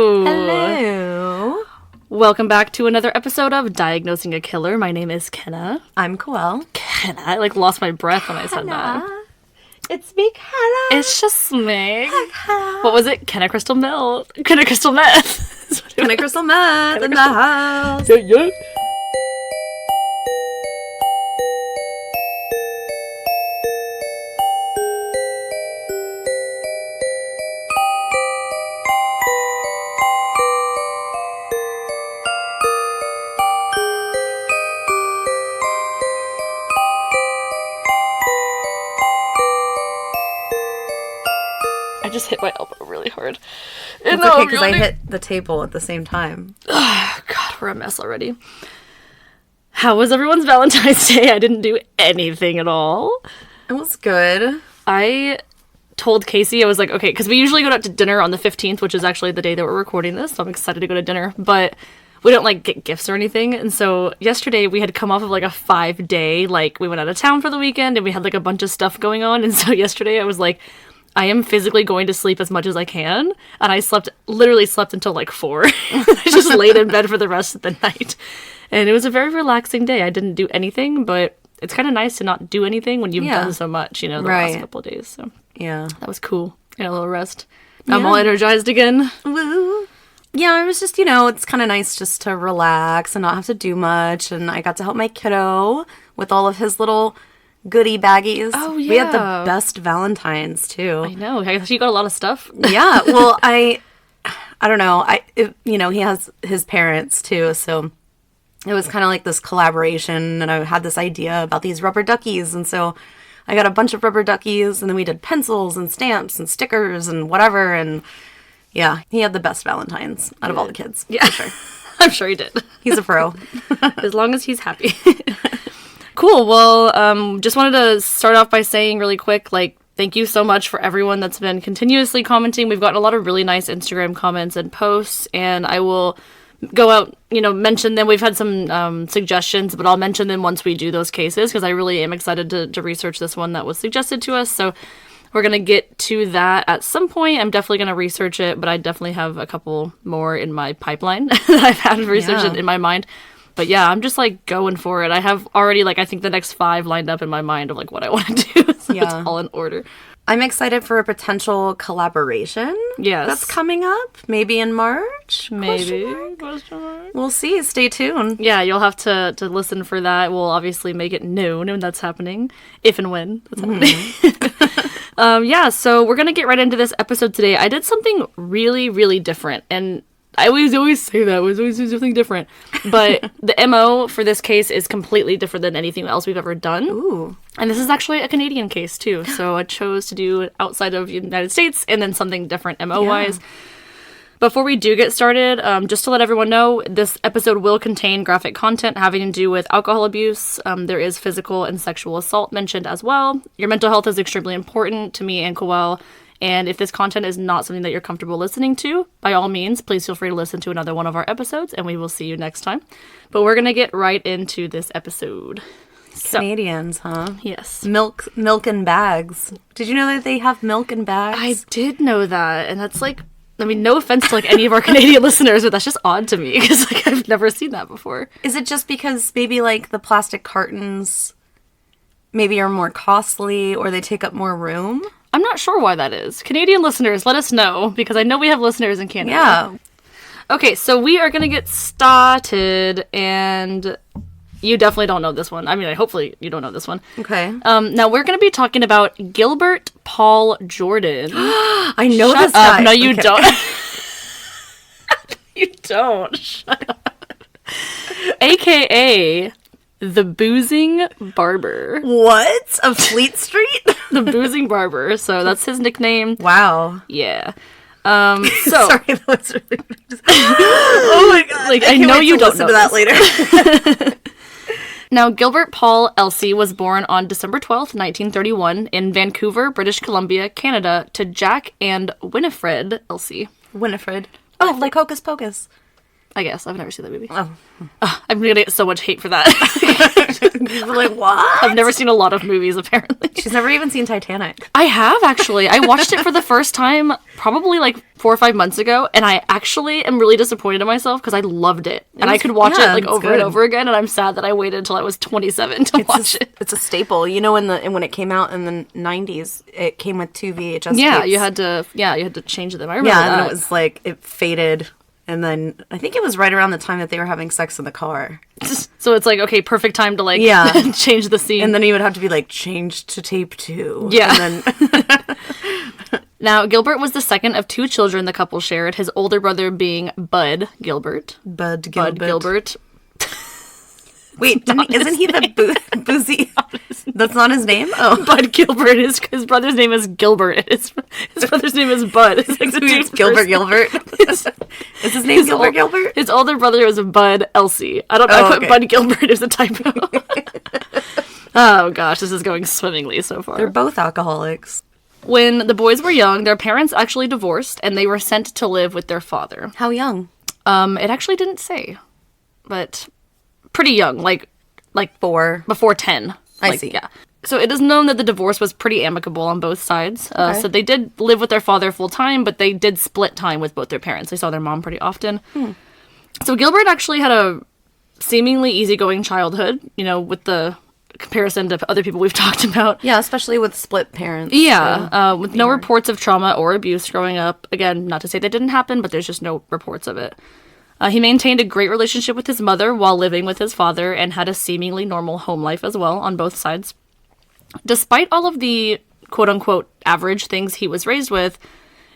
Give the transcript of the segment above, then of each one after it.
Hello. Hello. Welcome back to another episode of Diagnosing a Killer. My name is Kenna. I'm Coel. Kenna. I lost my breath when I said that. It's me, Kenna. It's just me. What was it? Kenna Crystal Meth. Kenna Crystal Meth. Kenna Crystal Meth in the house. Yeah. I just hit my elbow really hard. It's okay because I hit the table at the same time. Oh, God, we're a mess already. How was everyone's Valentine's Day? I didn't do anything at all. It was good. I told Casey, I was like, okay, because we usually go out to dinner on the 15th, which is actually the day that we're recording this, so I'm excited to go to dinner, but we don't, like, get gifts or anything, and so yesterday we had come off of, like, a 5-day, like, we went out of town for the weekend, and we had, like, a bunch of stuff going on, and so yesterday I was like, I am physically going to sleep as much as I can, and I literally slept until like 4. I just laid in bed for the rest of the night, and it was a very relaxing day. I didn't do anything, but it's kind of nice to not do anything when you've done so much, the last couple of days, so yeah, that was cool. Got a little rest. I'm all energized again. Woo! Yeah, it was just, it's kind of nice just to relax and not have to do much, and I got to help my kiddo with all of his little goodie baggies. Oh, yeah. We had the best Valentines, too. I know. I guess you got a lot of stuff. Yeah. Well, I don't know. He has his parents, too, so it was kind of like this collaboration, and I had this idea about these rubber duckies, and so I got a bunch of rubber duckies, and then we did pencils and stamps and stickers and whatever, and yeah, he had the best Valentines out of all the kids. Yeah. For sure. I'm sure he did. He's a pro. As long as he's happy. Cool. Well, just wanted to start off by saying really quick, thank you so much for everyone that's been continuously commenting. We've gotten a lot of really nice Instagram comments and posts, and I will go out, mention them. We've had some suggestions, but I'll mention them once we do those cases, because I really am excited to research this one that was suggested to us. So we're going to get to that at some point. I'm definitely going to research it, but I definitely have a couple more in my pipeline that I've had researched in my mind. But yeah, I'm just, going for it. I have already, I think the next 5 lined up in my mind of, what I want to do. So it's all in order. I'm excited for a potential collaboration. Yes. That's coming up. Maybe in March? Maybe. We'll see. Stay tuned. Yeah, you'll have to listen for that. We'll obviously make it known when that's happening. If and when that's happening. So we're going to get right into this episode today. I did something really, really different. And I always say that. I always do something different. But the MO for this case is completely different than anything else we've ever done. Ooh. And this is actually a Canadian case, too. So I chose to do it outside of the United States and then something different MO-wise. Yeah. Before we do get started, just to let everyone know, this episode will contain graphic content having to do with alcohol abuse. There is physical and sexual assault mentioned as well. Your mental health is extremely important to me and Coel. And if this content is not something that you're comfortable listening to, by all means, please feel free to listen to another one of our episodes, and we will see you next time. But we're going to get right into this episode. Canadians, huh? Yes. Milk in bags. Did you know that they have milk in bags? I did know that, and that's no offense to any of our Canadian listeners, but that's just odd to me, because I've never seen that before. Is it just because maybe the plastic cartons maybe are more costly, or they take up more room? I'm not sure why that is. Canadian listeners, let us know, because I know we have listeners in Canada. Yeah. Okay, so we are going to get started, and you definitely don't know this one. I mean, hopefully you don't know this one. Okay. Now we're going to be talking about Gilbert Paul Jordan. I know Shut this guy. Up. No, you don't. You don't. Shut up. A.K.A. The Boozing Barber. What? Of Fleet Street? The Boozing Barber. So that's his nickname. Wow. Yeah. So sorry, that was really oh my god. I know you don't listen know to that later. Now, Gilbert Paul Elsey was born on December 12th, 1931 in Vancouver, British Columbia, Canada, to Jack and Winifred Elsey. Winifred. Oh, like Hocus Pocus. I guess. I've never seen that movie. Oh. I'm going to get so much hate for that. You're like, what? I've never seen a lot of movies, apparently. She's never even seen Titanic. I have, actually. I watched it for the first time probably like 4 or 5 months ago, and I actually am really disappointed in myself because I loved it. And I could watch it like over and over again, and I'm sad that I waited until I was 27 to watch it. It's a staple. You know, when it came out in the 90s, it came with 2 VHS Yeah, tapes. you had to change them. I remember Yeah, that. and it was like, it faded. And then I think it was right around the time that they were having sex in the car. So it's like, okay, perfect time to like change the scene. And then he would have to be like, changed to tape 2. Yeah. And then Now, Gilbert was the second of 2 children the couple shared, his older brother being Bud Gilbert. Bud Gilbert. Wait, isn't he the boozy? That's not his name? Oh. Bud Gilbert. His brother's name is Gilbert. His brother's name is Bud. It's like It's Gilbert Gilbert. Is his name Gilbert Gilbert? His older brother is Bud Elsie. I put Bud Gilbert as a typo. Oh gosh, this is going swimmingly so far. They're both alcoholics. When the boys were young, their parents actually divorced, and they were sent to live with their father. How young? It actually didn't say, but pretty young, like 4. before 10. I see. Yeah. So it is known that the divorce was pretty amicable on both sides. So they did live with their father full time, but they did split time with both their parents. They saw their mom pretty often. So Gilbert actually had a seemingly easygoing childhood, you know, with the comparison to other people we've talked about. Yeah, especially with split parents. Yeah, with no reports of trauma or abuse growing up. Again, not to say that didn't happen, but there's just no reports of it. He maintained a great relationship with his mother while living with his father and had a seemingly normal home life as well on both sides. Despite all of the quote-unquote average things he was raised with,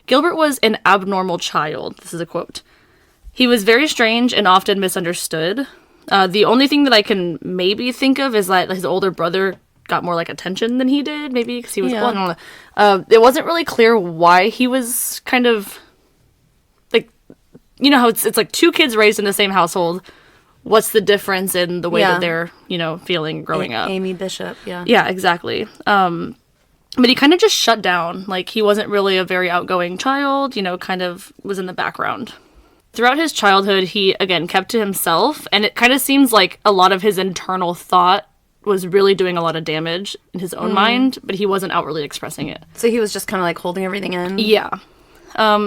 Gilbert was an abnormal child. This is a quote. He was very strange and often misunderstood. The only thing that I can maybe think of is that his older brother got more like attention than he did, maybe because he was well, I don't know. It wasn't really clear why he was kind of like, you know how it's like 2 kids raised in the same household. What's the difference in the way that they're, you know, feeling growing up? Amy Bishop, yeah. Yeah, exactly. But he kind of just shut down. Like, he wasn't really a very outgoing child, you know, kind of was in the background. Throughout his childhood, he, again, kept to himself, and it kind of seems like a lot of his internal thought was really doing a lot of damage in his own mind, but he wasn't outwardly expressing it. So he was just kind of like holding everything in? Yeah.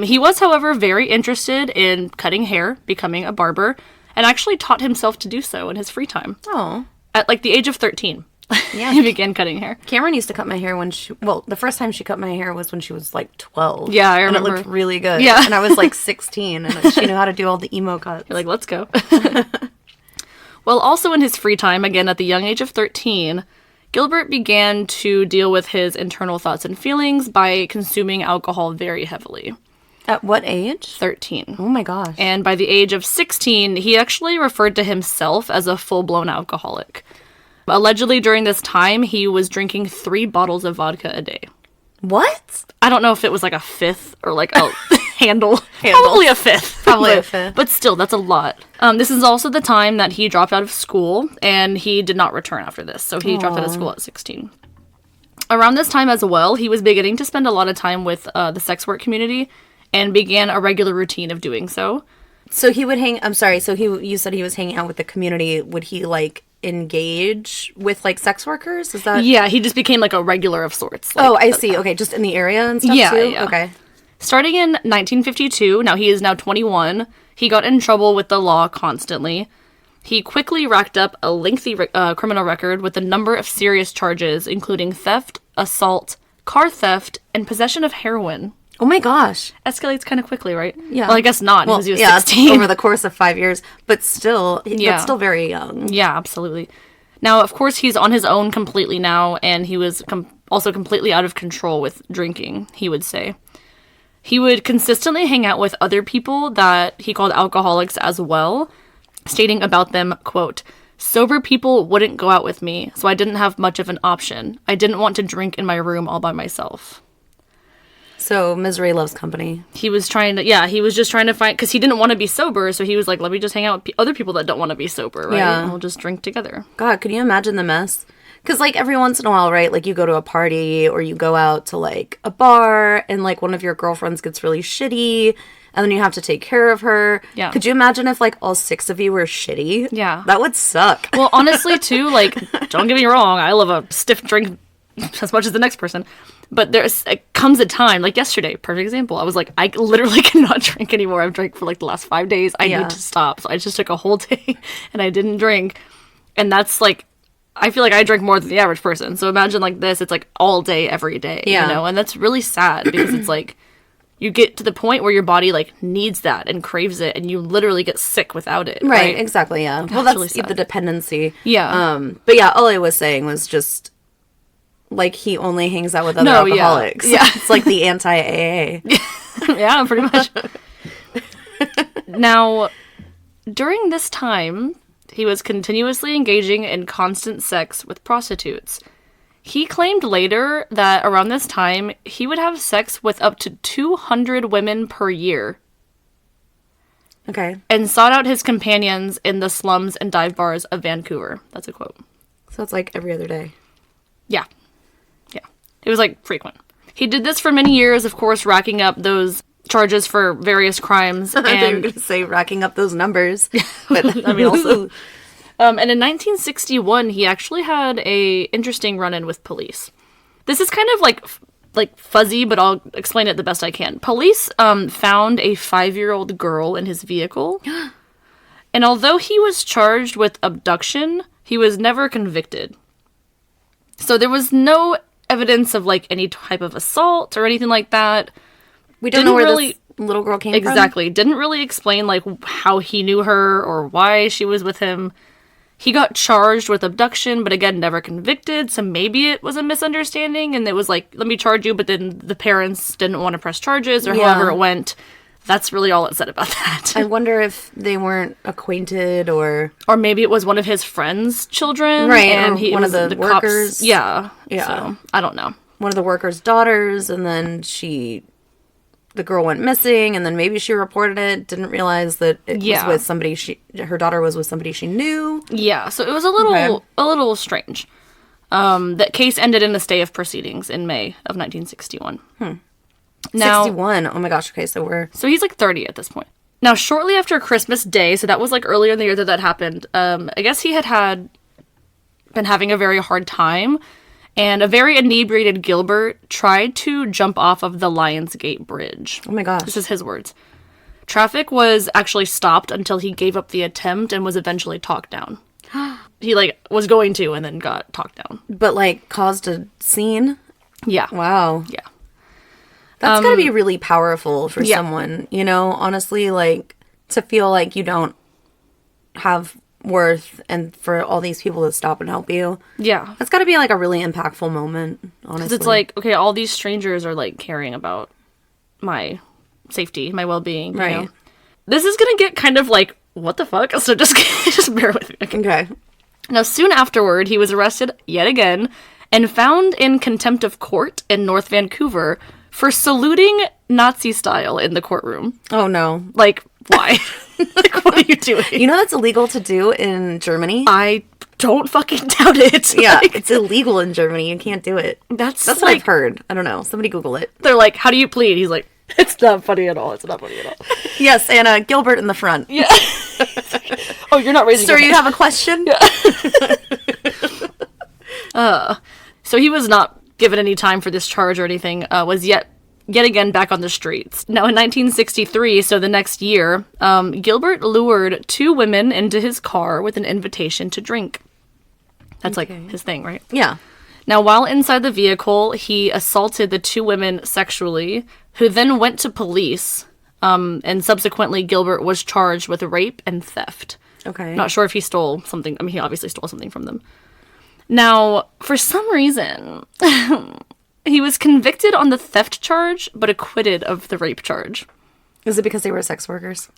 He was, however, very interested in cutting hair, becoming a barber, and actually taught himself to do so in his free time. Oh. At, like, the age of 13. Yeah. He began cutting hair. Cameron used to cut my hair when the first time she cut my hair was when she was like 12. Yeah, I remember. And it looked really good. Yeah. And I was like 16, and she knew how to do all the emo cuts. You're like, let's go. Well, also in his free time, again, at the young age of 13, Gilbert began to deal with his internal thoughts and feelings by consuming alcohol very heavily. At what age? 13. Oh my gosh. And by the age of 16, he actually referred to himself as a full-blown alcoholic. Allegedly, during this time, he was drinking 3 bottles of vodka a day. What? I don't know if it was like a fifth or like a handle. Probably a fifth. But still, that's a lot. This is also the time that he dropped out of school, and he did not return after this. So he dropped out of school at 16. Around this time as well, he was beginning to spend a lot of time with the sex work community and began a regular routine of doing so. So he would you said he was hanging out with the community. Would he like engage with like sex workers? Is that? Yeah, he just became like a regular of sorts. Like, oh, I see. Okay, just in the area and stuff too? Yeah. Okay. Starting in 1952, now he is now 21, he got in trouble with the law constantly. He quickly racked up a lengthy criminal record with a number of serious charges, including theft, assault, car theft, and possession of heroin. Oh my gosh. Escalates kind of quickly, right? Yeah. Well, I guess not, because he was 16. Over the course of 5 years, but still, that's still very young. Yeah, absolutely. Now, of course, he's on his own completely now, and he was also completely out of control with drinking, he would say. He would consistently hang out with other people that he called alcoholics as well, stating about them, quote, "Sober people wouldn't go out with me, so I didn't have much of an option. I didn't want to drink in my room all by myself." So misery loves company. He was just trying to find, because he didn't want to be sober, so he was like, let me just hang out with other people that don't want to be sober, right? Yeah. And we'll just drink together. God, could you imagine the mess? Because, like, every once in a while, right, like, you go to a party or you go out to, like, a bar and, like, one of your girlfriends gets really shitty and then you have to take care of her. Yeah. Could you imagine if, like, all 6 of you were shitty? Yeah. That would suck. Well, honestly, too, like, don't get me wrong, I love a stiff drink as much as the next person. But it comes a time, like yesterday, perfect example. I was like, I literally cannot drink anymore. I've drank for like the last 5 days. I need to stop. So I just took a whole day and I didn't drink. And that's like, I feel like I drink more than the average person. So imagine like this, it's like all day, every day, you know? And that's really sad because it's like, you get to the point where your body like needs that and craves it and you literally get sick without it. Right, exactly, yeah. Well, that's really the dependency. Yeah. But yeah, all I was saying was just, like, he only hangs out with other alcoholics. Yeah. It's like the anti-AA. Yeah, pretty much. Now, during this time, he was continuously engaging in constant sex with prostitutes. He claimed later that around this time, he would have sex with up to 200 women per year. Okay. And sought out his companions in the slums and dive bars of Vancouver. That's a quote. So it's like every other day. Yeah. Yeah. It was like frequent. He did this for many years, of course, racking up those charges for various crimes. I thought you were And going to say racking up those numbers. But I mean, also. And in 1961, he actually had a interesting run-in with police. This is kind of like fuzzy, but I'll explain it the best I can. Police found a 5-year-old girl in his vehicle. And although he was charged with abduction, he was never convicted. So there was no evidence of like any type of assault or anything like that. We don't know where this little girl came from. Exactly. Didn't really explain like how he knew her or why she was with him. He got charged with abduction, but again, never convicted. So maybe it was a misunderstanding and it was like, let me charge you. But then the parents didn't want to press charges or however it went. That's really all it said about that. I wonder if they weren't acquainted or maybe it was one of his friends' children. Right. And or one of the workers. Cops, yeah. Yeah. So, I don't know. One of the workers' daughters, and then the girl went missing, and then maybe she reported it, didn't realize that it was with somebody her daughter was with somebody she knew. Yeah, so it was a little strange. That case ended in a stay of proceedings in May of 1961. Now, 61. Oh my gosh. Okay, so he's like 30 at this point. Now, shortly after Christmas Day, so that was like earlier in the year that happened, I guess he had been having a very hard time. And a very inebriated Gilbert tried to jump off of the Lionsgate Bridge. Oh my gosh. This is his words. Traffic was actually stopped until he gave up the attempt and was eventually talked down. He, like, was going to and then got talked down. But, like, caused a scene? Yeah. Wow. Yeah. That's gotta be really powerful for someone, you know? Honestly, like, to feel like you don't have worth and for all these people to stop and help you. Yeah. That's got to be like a really impactful moment, honestly. Because it's like, okay, all these strangers are like caring about my safety, my well-being, you know? This is going to get kind of like, what the fuck? So just bear with me. Okay. Now, soon afterward, he was arrested yet again and found in contempt of court in North Vancouver for saluting Nazi style in the courtroom. Oh, no. Like, why? Like, what are you doing? You know that's illegal to do in Germany? I don't fucking doubt it. Yeah, Like, it's illegal in Germany. You can't do it. That's what like, I've heard. I don't know. Somebody Google it. they're like, how do you plead? He's like, it's not funny at all. It's not funny at all. Yes, and Gilbert in the front. Yeah. Oh, you're not raising Sir, your you hand. have a question? So he was not given any time for this charge or anything, was yet again back on the streets. Now in 1963, so the next year, Gilbert lured 2 women into his car with an invitation to drink. That's like his thing, right? Yeah. Now while inside the vehicle, he assaulted the 2 women sexually, who then went to police, and subsequently Gilbert was charged with rape and theft. Okay. Not sure if he stole something. I mean, he obviously stole something from them. Now, for some reason, he was convicted on the theft charge, but acquitted of the rape charge. Is it because they were sex workers?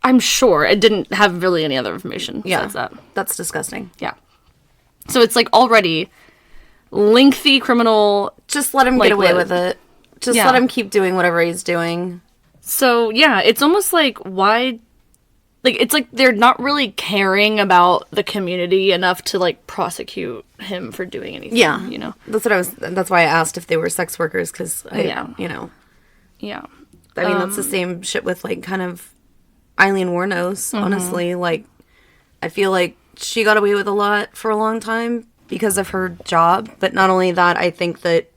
I'm sure. It didn't have really any other information besides that. That's disgusting. Yeah. So it's like already lengthy criminal... Just let him get away with it. Just let him keep doing whatever he's doing. So, yeah, it's almost like, why... Like, it's like they're not really caring about the community enough to, like, prosecute him for doing anything, you know? That's why I asked if they were sex workers, because, you know. Yeah. I mean, that's the same shit with, like, kind of Eileen Wuornos, honestly. Like, I feel like she got away with a lot for a long time because of her job. But not only that, I think that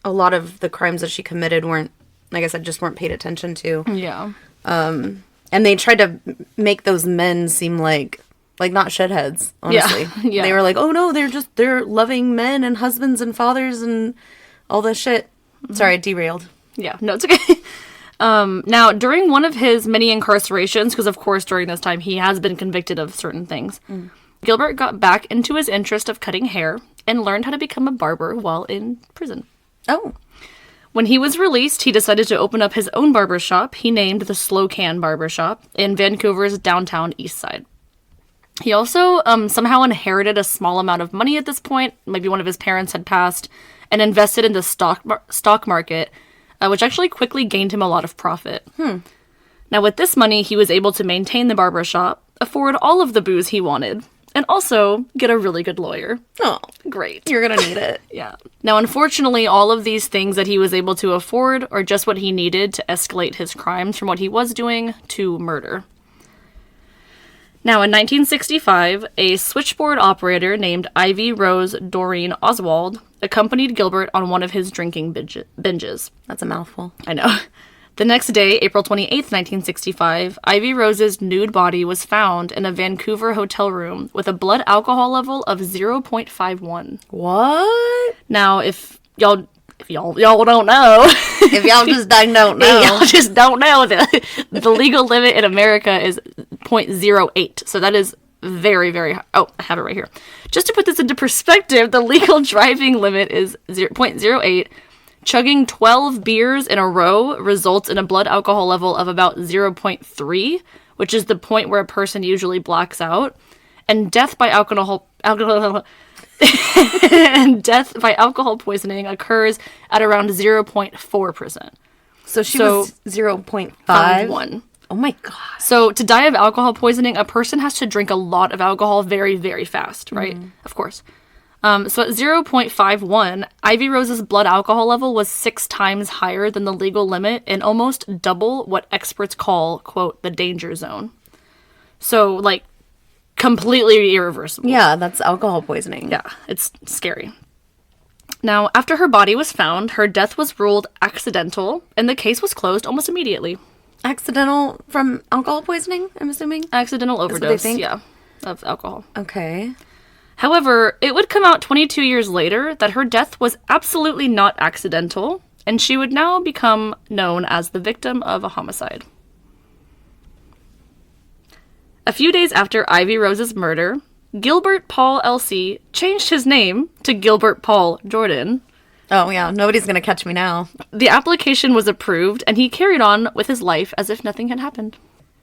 a lot of the crimes that she committed weren't, like I said, just weren't paid attention to. Yeah. And they tried to make those men seem like not shitheads, honestly. Yeah. Yeah. They were like, oh no, they're loving men and husbands and fathers and all this shit. Sorry, I derailed. Yeah, no, it's okay. Now, during one of his many incarcerations, because of course during this time he has been convicted of certain things, Gilbert got back into his interest of cutting hair and learned how to become a barber while in prison. Oh. When he was released, he decided to open up his own barber shop he named the Slow Can Barber Shop in Vancouver's downtown east side. He also somehow inherited a small amount of money at this point, maybe one of his parents had passed, and invested in the stock market, which actually quickly gained him a lot of profit. Now with this money, he was able to maintain the barber shop, afford all of the booze he wanted, and also get a really good lawyer. Oh, great. You're gonna need it. Yeah. Now, unfortunately, all of these things that he was able to afford are just what he needed to escalate his crimes from what he was doing to murder. Now, in 1965, a switchboard operator named Ivy Rose Doreen Oswald accompanied Gilbert on one of his drinking binges. That's a mouthful. I know. The next day, April 28th, 1965, Ivy Rose's nude body was found in a Vancouver hotel room with a blood alcohol level of 0.51. What? Now, if y'all don't know, if y'all just don't know, y'all just don't know, the legal limit in America is 0.08. So that is very, very high. Oh, I have it right here. Just to put this into perspective, the legal driving limit is 0.08. Chugging 12 beers in a row results in a blood alcohol level of about 0.3, which is the point where a person usually blacks out. And death by alcohol poisoning occurs at around 0.4%. So she was 0.5? Oh my god. So to die of alcohol poisoning, a person has to drink a lot of alcohol very, very fast, right? Of course. So at 0.51, Ivy Rose's blood alcohol level was 6 times higher than the legal limit and almost double what experts call, quote, the danger zone. So, like, completely irreversible. Yeah, that's alcohol poisoning. Yeah, it's scary. Now, after her body was found, her death was ruled accidental, and the case was closed almost immediately. Accidental from alcohol poisoning, I'm assuming? Accidental overdose, think? yeah, of alcohol. Okay. However, it would come out 22 years later that her death was absolutely not accidental, and she would now become known as the victim of a homicide. A few days after Ivy Rose's murder, Gilbert Paul L.C. changed his name to Gilbert Paul Jordan. Oh, yeah, nobody's gonna catch me now. The application was approved, and he carried on with his life as if nothing had happened.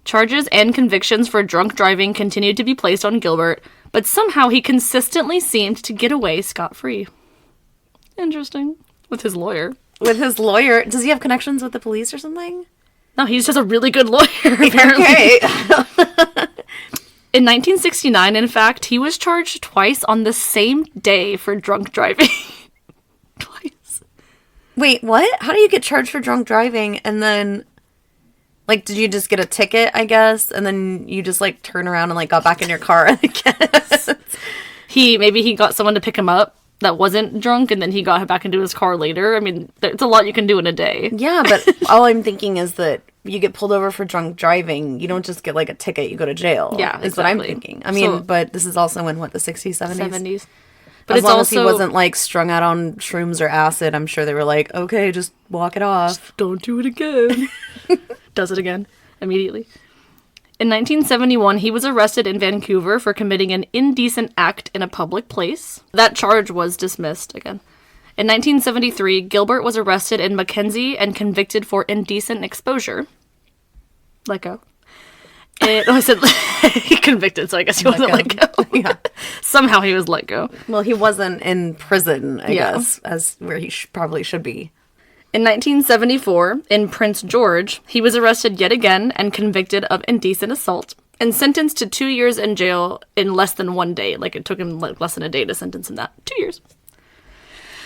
Charges and convictions for drunk driving continued to be placed on Gilbert, but somehow he consistently seemed to get away scot-free. Interesting. With his lawyer. With his lawyer? Does he have connections with the police or something? No, he's just a really good lawyer, apparently. Okay. In 1969, in fact, he was charged twice on the same day for drunk driving. Twice. Wait, what? How do you get charged for drunk driving and then... Like, did you just get a ticket, I guess, and then you just, like, turn around and, like, got back in your car, I guess? Maybe he got someone to pick him up that wasn't drunk, and then he got back into his car later. I mean, there's a lot you can do in a day. Yeah, but all I'm thinking is that you get pulled over for drunk driving, you don't just get, like, a ticket, you go to jail. Yeah, is what I'm thinking. I mean, but this is also in, what, the 60s, 70s? 70s. But as long as he wasn't, like, strung out on shrooms or acid, I'm sure they were like, okay, just walk it off. Don't do it again. Does it again immediately. In 1971, he was arrested in Vancouver for committing an indecent act in a public place. That charge was dismissed again. In 1973, Gilbert was arrested in Mackenzie and convicted for indecent exposure. Let go. I said he convicted, so I guess he wasn't let go. Yeah. Somehow he was let go. Well, he wasn't in prison, I guess, as where he probably should be. In 1974, in Prince George, he was arrested yet again and convicted of indecent assault and sentenced to 2 years in jail in less than 1 day. Like, it took him less than a day to sentence him that. 2 years.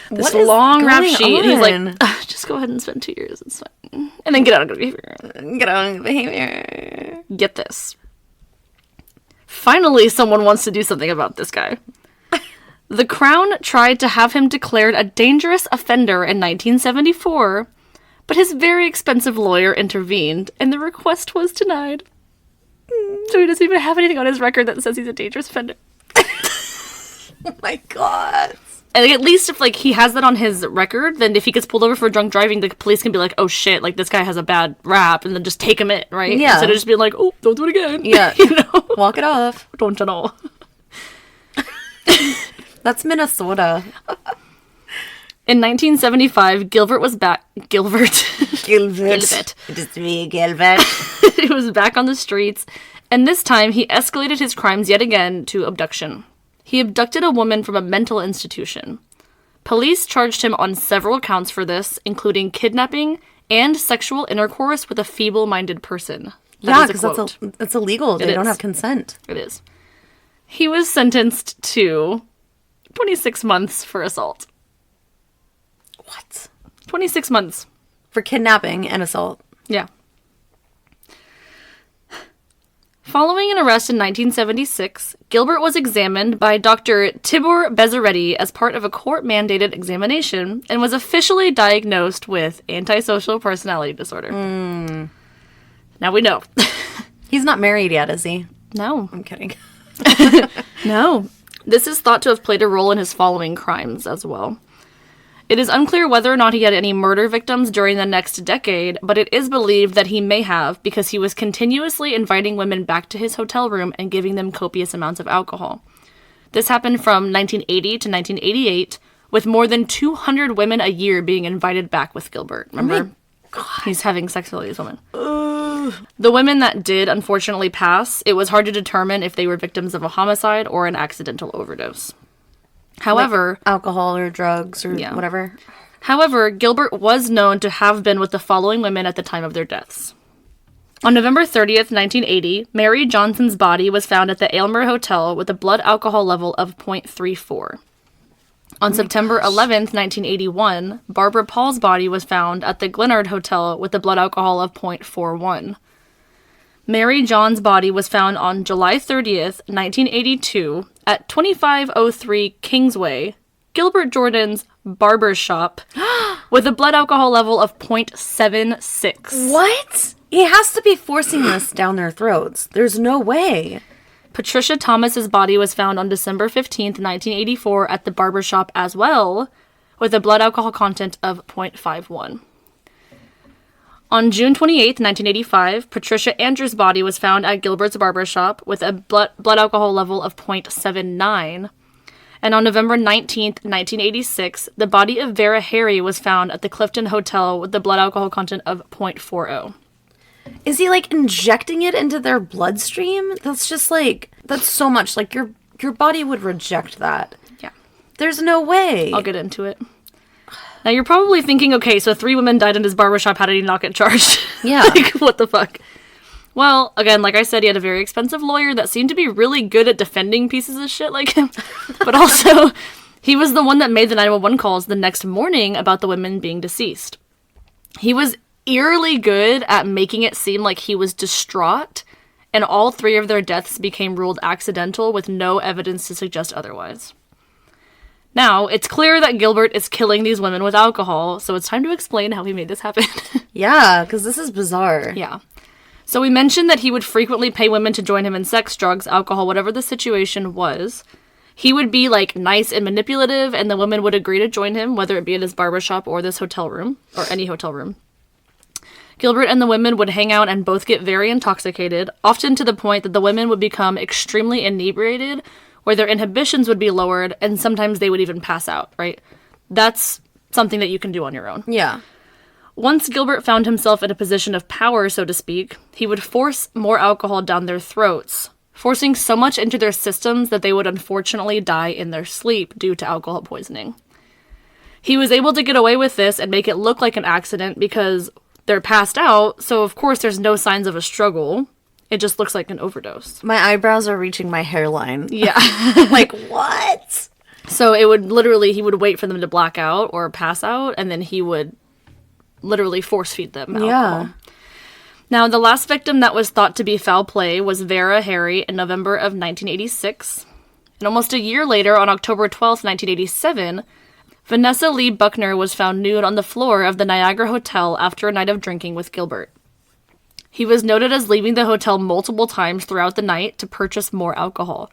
this What is long rap going sheet. And he's on? like, just go ahead and spend 2 years. It's fine. And then get out of good behavior. Get on behavior. Get this. Finally, someone wants to do something about this guy. The Crown tried to have him declared a dangerous offender in 1974, but his very expensive lawyer intervened, and the request was denied. So he doesn't even have anything on his record that says he's a dangerous offender. Oh my god. And at least if, like, he has that on his record, then if he gets pulled over for drunk driving, the police can be like, oh shit, like, this guy has a bad rap, and then just take him in, right? Yeah. Instead of just being like, oh, don't do it again. Yeah. You know? Walk it off. Don't you know? That's Minnesota. In 1975, Gilbert was back. Gilbert. Gilbert. It is me, Gilbert. He was back on the streets, and this time he escalated his crimes yet again to abduction. He abducted a woman from a mental institution. Police charged him on several counts for this, including kidnapping and sexual intercourse with a feeble-minded person. Yeah, because that's illegal. They don't is. have consent. It is. He was sentenced to 26 months for assault. What? 26 months. For kidnapping and assault. Yeah. Following an arrest in 1976, Gilbert was examined by Dr. Tibor Bezaretti as part of a court-mandated examination and was officially diagnosed with antisocial personality disorder. Now we know. He's not married yet, is he? No. I'm kidding. No. This is thought to have played a role in his following crimes as well. It is unclear whether or not he had any murder victims during the next decade, but it is believed that he may have because he was continuously inviting women back to his hotel room and giving them copious amounts of alcohol. This happened from 1980 to 1988, with more than 200 women a year being invited back with Gilbert. Remember? He's having sex with all these women. The women that did, unfortunately, pass, it was hard to determine if they were victims of a homicide or an accidental overdose. However, like alcohol or drugs or whatever. However, Gilbert was known to have been with the following women at the time of their deaths. On November 30th, 1980, Mary Johnson's body was found at the Aylmer Hotel with a blood alcohol level of 0.34. On September 11th, 1981, Barbara Paul's body was found at the Glenard Hotel with a blood alcohol of 0.41. Mary John's body was found on July 30th, 1982, at 2503 Kingsway, Gilbert Jordan's barber shop, with a blood alcohol level of 0.76. What? He has to be forcing this down their throats. There's no way. Patricia Thomas's body was found on December 15th, 1984, at the barber shop as well, with a blood alcohol content of 0.51. On June 28th, 1985, Patricia Andrews' body was found at Gilbert's barbershop with a blood alcohol level of 0.79. And on November 19th, 1986, the body of Vera Harry was found at the Clifton Hotel with the blood alcohol content of 0.40. Is he, like, injecting it into their bloodstream? That's just, like, that's so much. Like, your body would reject that. Yeah. There's no way. I'll get into it. Now, you're probably thinking, okay, so 3 women died in his barbershop. How did he not get charged? Yeah. Like, what the fuck? Well, again, like I said, he had a very expensive lawyer that seemed to be really good at defending pieces of shit like him. But also, he was the one that made the 911 calls the next morning about the women being deceased. He was eerily good at making it seem like he was distraught, and all 3 of their deaths became ruled accidental with no evidence to suggest otherwise. Now, it's clear that Gilbert is killing these women with alcohol, so it's time to explain how he made this happen. Yeah, because this is bizarre. Yeah. So we mentioned that he would frequently pay women to join him in sex, drugs, alcohol, whatever the situation was. He would be, like, nice and manipulative, and the women would agree to join him, whether it be at his barbershop or this hotel room, or any hotel room. Gilbert and the women would hang out and both get very intoxicated, often to the point that the women would become extremely inebriated, where their inhibitions would be lowered, and sometimes they would even pass out, right? That's something that you can do on your own. Yeah. Once Gilbert found himself in a position of power, so to speak, he would force more alcohol down their throats, forcing so much into their systems that they would unfortunately die in their sleep due to alcohol poisoning. He was able to get away with this and make it look like an accident because they're passed out, so of course there's no signs of a struggle. It just looks like an overdose. My eyebrows are reaching my hairline. Yeah. Like, what? So he would wait for them to black out or pass out, and then he would literally force feed them alcohol. Yeah. Now, the last victim that was thought to be foul play was Vera Harry in November of 1986. And almost a year later, on October 12th, 1987, Vanessa Lee Buckner was found nude on the floor of the Niagara Hotel after a night of drinking with Gilbert. He was noted as leaving the hotel multiple times throughout the night to purchase more alcohol.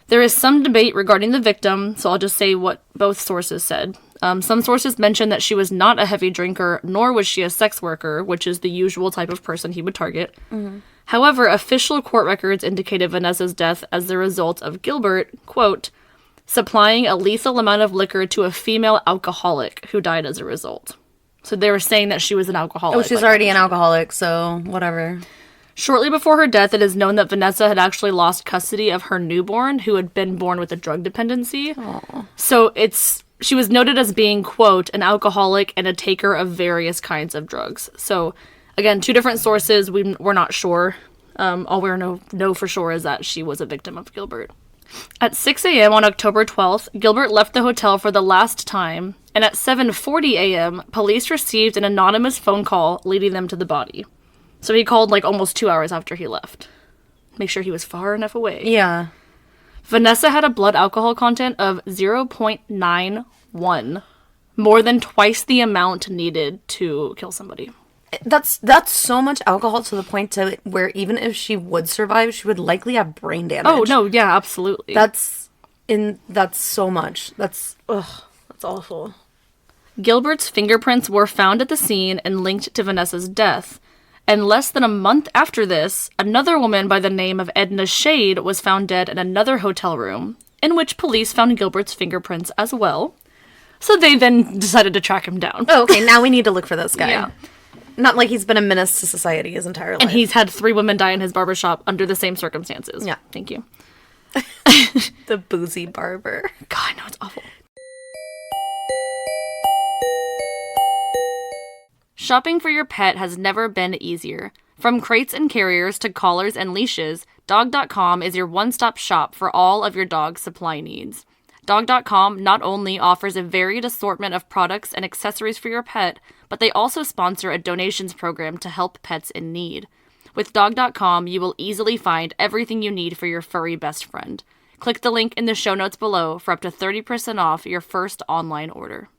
There is some debate regarding the victim, so I'll just say what both sources said. Some sources mentioned that she was not a heavy drinker, nor was she a sex worker, which is the usual type of person he would target. Mm-hmm. However, official court records indicated Vanessa's death as the result of Gilbert, quote, supplying a lethal amount of liquor to a female alcoholic who died as a result. So they were saying that she was an alcoholic. Oh, she's already an alcoholic, so whatever. Shortly before her death, it is known that Vanessa had actually lost custody of her newborn, who had been born with a drug dependency. Aww. So she was noted as being, quote, an alcoholic and a taker of various kinds of drugs. So, again, two different sources. We're not sure. All we know for sure is that she was a victim of Gilbert. At 6 a.m. on October 12th, Gilbert left the hotel for the last time, and at 7:40 a.m., police received an anonymous phone call leading them to the body. So he called almost 2 hours after he left. Make sure he was far enough away. Yeah. Vanessa had a blood alcohol content of 0.91, more than twice the amount needed to kill somebody. That's so much alcohol to the point to where even if she would survive, she would likely have brain damage. Oh, no, yeah, absolutely. That's so much. That's awful. Gilbert's fingerprints were found at the scene and linked to Vanessa's death. And less than a month after this, another woman by the name of Edna Shade was found dead in another hotel room, in which police found Gilbert's fingerprints as well. So they then decided to track him down. Oh, okay, now we need to look for this guy. Yeah. Not like he's been a menace to society his entire life. And he's had 3 women die in his barbershop under the same circumstances. Yeah. Thank you. The boozy barber. God, no, it's awful. Shopping for your pet has never been easier. From crates and carriers to collars and leashes, Dog.com is your one-stop shop for all of your dog's supply needs. Dog.com not only offers a varied assortment of products and accessories for your pet, but they also sponsor a donations program to help pets in need. With Dog.com, you will easily find everything you need for your furry best friend. Click the link in the show notes below for up to 30% off your first online order.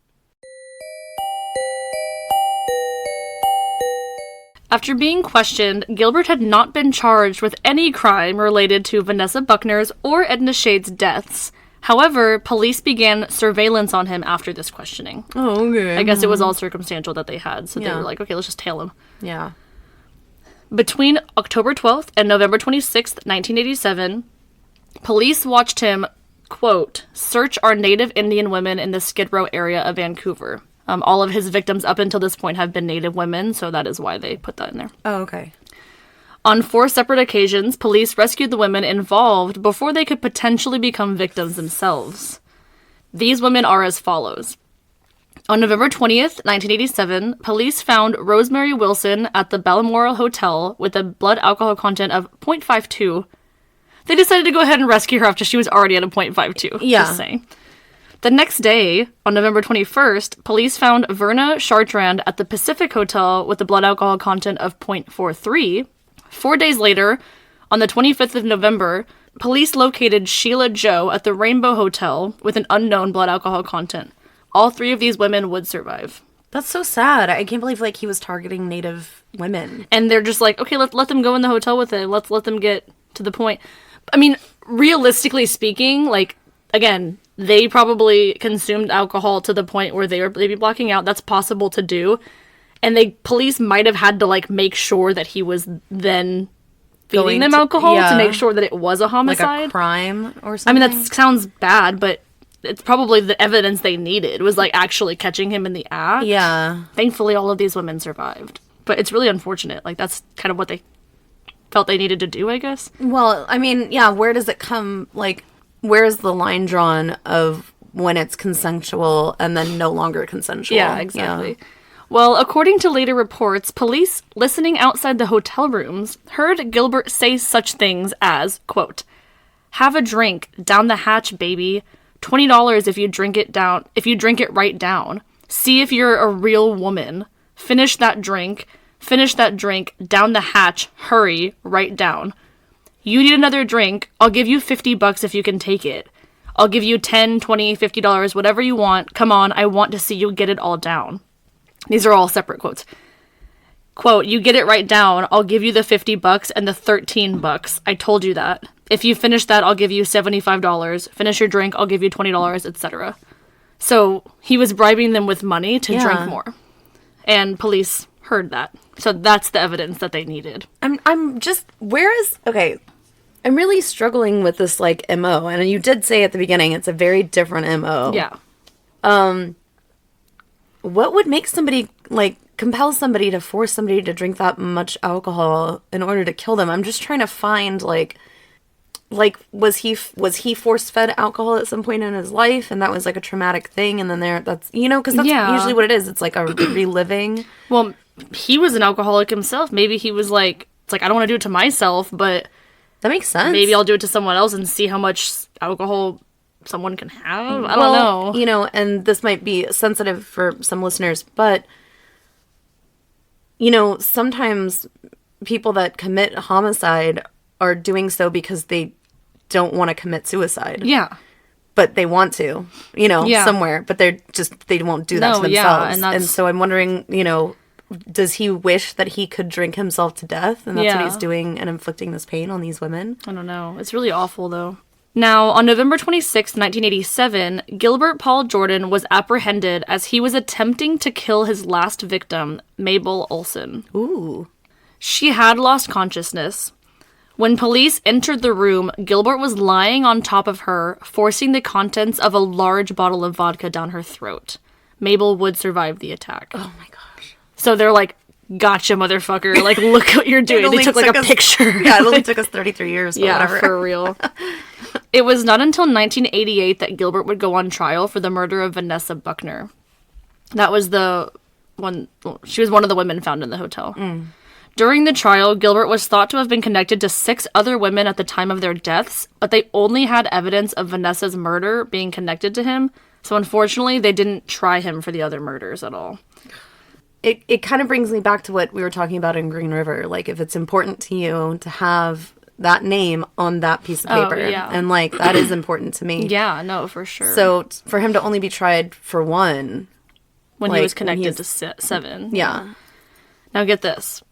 After being questioned, Gilbert had not been charged with any crime related to Vanessa Buckner's or Edna Shade's deaths. However, police began surveillance on him after this questioning. Oh, okay. I guess it was all circumstantial that they had, so they were like, okay, let's just tail him. Yeah. Between October 12th and November 26th, 1987, police watched him, quote, search our native Indian women in the Skid Row area of Vancouver. All of his victims up until this point have been Native women, so that is why they put that in there. Oh, okay. On 4 separate occasions, police rescued the women involved before they could potentially become victims themselves. These women are as follows. On November 20th, 1987, police found Rosemary Wilson at the Balmoral Hotel with a blood alcohol content of 0.52. They decided to go ahead and rescue her after she was already at a 0.52. Yeah. Just saying. The next day, on November 21st, police found Verna Chartrand at the Pacific Hotel with a blood alcohol content of 0.43. 4 days later, on the 25th of November, police located Sheila Joe at the Rainbow Hotel with an unknown blood alcohol content. All 3 of these women would survive. That's so sad. I can't believe he was targeting Native women. And they're just like, okay, let them go in the hotel with it. Let's let them get to the point. I mean, realistically speaking, again, they probably consumed alcohol to the point where they were maybe blacking out. That's possible to do. And police might have had to, make sure that he was then feeding them alcohol to make sure that it was a homicide. Like a crime or something? I mean, that sounds bad, but it's probably the evidence they needed was, actually catching him in the act. Yeah. Thankfully, all of these women survived. But it's really unfortunate. That's kind of what they felt they needed to do, I guess. Well, I mean, yeah, where does it come, where is the line drawn of when it's consensual and then no longer consensual? Yeah, exactly. Yeah. Well, according to later reports, police listening outside the hotel rooms heard Gilbert say such things as, quote, have a drink, down the hatch, baby. $20 if you drink it right down. See if you're a real woman. Finish that drink, down the hatch, hurry, right down. You need another drink, I'll give you $50 if you can take it. I'll give you $10, $20, $50, whatever you want. Come on, I want to see you get it all down. These are all separate quotes. Quote, you get it right down, I'll give you the $50 and the $13. I told you that. If you finish that, I'll give you $75. Finish your drink, I'll give you $20, etc. So he was bribing them with money to drink more. And police heard that. So that's the evidence that they needed. I'm really struggling with this, like, MO. And you did say at the beginning it's a very different MO. Yeah. What would make somebody, like, compel somebody to force somebody to drink that much alcohol in order to kill them? I'm just trying to find, like was he force-fed alcohol at some point in his life, and that was, like, a traumatic thing, and then that's, because that's usually what it is. It's like a reliving. Well, he was an alcoholic himself. Maybe he was like, it's like, I don't want to do it to myself, but that makes sense. Maybe I'll do it to someone else and see how much alcohol someone can have. I don't know. And this might be sensitive for some listeners, but, sometimes people that commit homicide are doing so because they don't want to commit suicide. Yeah. But they want to, somewhere, but they won't do that to themselves. Yeah, and so I'm wondering, does he wish that he could drink himself to death? And that's what he's doing and inflicting this pain on these women? I don't know. It's really awful, though. Now, on November 26, 1987, Gilbert Paul Jordan was apprehended as he was attempting to kill his last victim, Mabel Olson. Ooh. She had lost consciousness. When police entered the room, Gilbert was lying on top of her, forcing the contents of a large bottle of vodka down her throat. Mabel would survive the attack. Oh my gosh. So they're like, gotcha, motherfucker. Like, look what you're doing. They took like a picture. Yeah, it only took us 33 years, but whatever. For real. It was not until 1988 that Gilbert would go on trial for the murder of Vanessa Buckner. That was she was one of the women found in the hotel. During the trial, Gilbert was thought to have been connected to 6 other women at the time of their deaths, but they only had evidence of Vanessa's murder being connected to him, so unfortunately they didn't try him for the other murders at all. It kind of brings me back to what we were talking about in Green River. Like, if it's important to you to have that name on that piece of paper. And, like, that is important to me. Yeah, no, for sure. So for him to only be tried for one. When he was connected to 7. Yeah. Now get this.